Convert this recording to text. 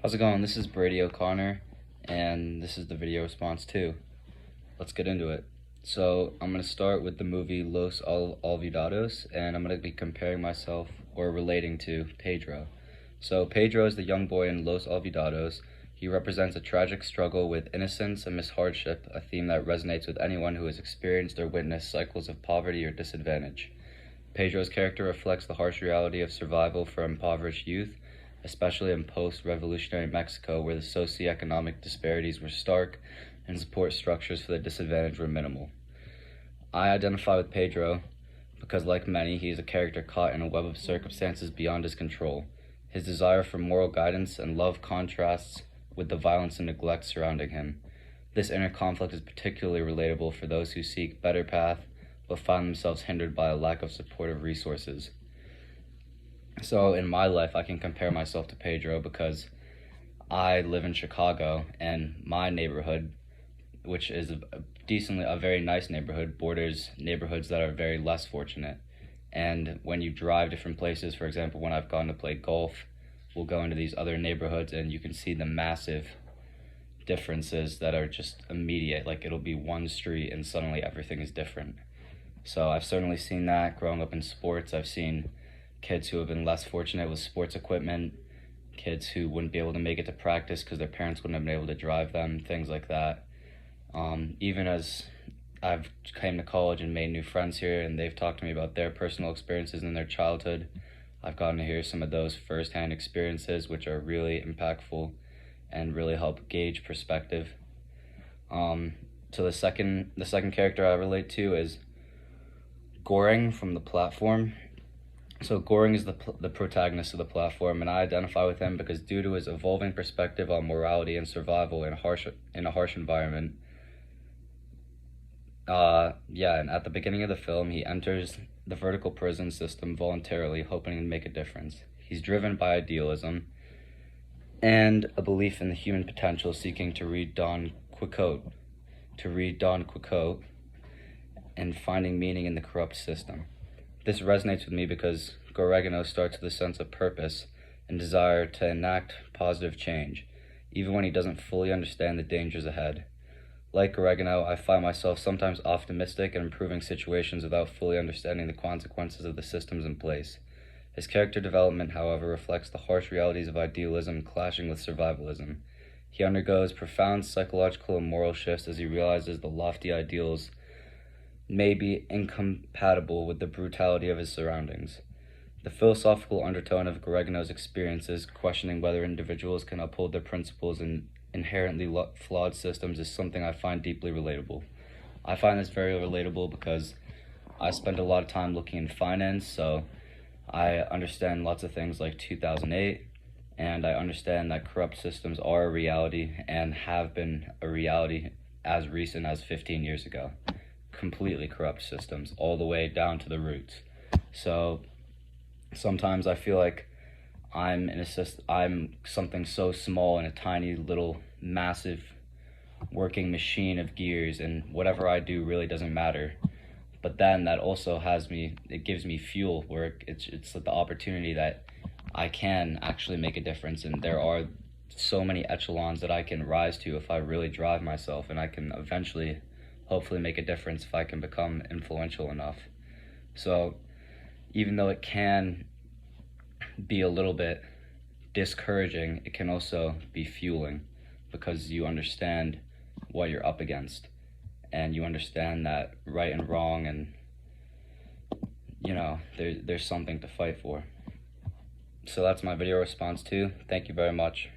How's it going? This is Brady O'Connor, and this is the video response too. Let's get into it. So I'm gonna start with the movie Los Olvidados, and I'm gonna be comparing myself or relating to Pedro. So Pedro is the young boy in Los Olvidados. He represents a tragic struggle with innocence amidst hardship, a theme that resonates with anyone who has experienced or witnessed cycles of poverty or disadvantage. Pedro's character reflects the harsh reality of survival for impoverished youth, especially in post-revolutionary Mexico, where the socioeconomic disparities were stark and support structures for the disadvantaged were minimal. I identify with Pedro because, like many, he is a character caught in a web of circumstances beyond his control. His desire for moral guidance and love contrasts with the violence and neglect surrounding him. This inner conflict is particularly relatable for those who seek better path but find themselves hindered by a lack of supportive resources. So in my life, I can compare myself to Pedro because I live in Chicago, and my neighborhood, which is a very nice neighborhood, borders neighborhoods that are very less fortunate. And when you drive different places, for example, when I've gone to play golf, we'll go into these other neighborhoods and you can see the massive differences that are just immediate. Like, it'll be one street and suddenly everything is different. So I've certainly seen that growing up in sports. I've seen kids who have been less fortunate with sports equipment, kids who wouldn't be able to make it to practice because their parents wouldn't have been able to drive them, things like that. Even as I've came to college and made new friends here, and they've talked to me about their personal experiences in their childhood, I've gotten to hear some of those firsthand experiences, which are really impactful and really help gauge perspective. So the second character I relate to is Goring from The Platform. So Goring is the protagonist of The Platform, and I identify with him because due to his evolving perspective on morality and survival in a harsh environment, and at the beginning of the film, he enters the vertical prison system voluntarily, hoping to make a difference. He's driven by idealism and a belief in the human potential, seeking to read Don Quixote, and finding meaning in the corrupt system. This resonates with me because Goregano starts with a sense of purpose and desire to enact positive change, even when he doesn't fully understand the dangers ahead. Like Goregano, I find myself sometimes optimistic and improving situations without fully understanding the consequences of the systems in place. His character development, however, reflects the harsh realities of idealism clashing with survivalism. He undergoes profound psychological and moral shifts as he realizes the lofty ideals may be incompatible with the brutality of his surroundings. The philosophical undertone of Goregano's experiences, questioning whether individuals can uphold their principles in inherently flawed systems, is something I find deeply relatable. I find this very relatable because I spent a lot of time looking in finance, so I understand lots of things like 2008, and I understand that corrupt systems are a reality and have been a reality as recent as 15 years ago. Completely corrupt systems all the way down to the roots. So sometimes I feel like I'm something so small in a tiny little massive working machine of gears, and whatever I do really doesn't matter. But then that also it gives me fuel where it's the opportunity that I can actually make a difference, and there are so many echelons that I can rise to if I really drive myself, and I can eventually hopefully make a difference if I can become influential enough. So even though it can be a little bit discouraging, it can also be fueling because you understand what you're up against and you understand that right and wrong, and there's something to fight for. So that's my video response too. Thank you very much.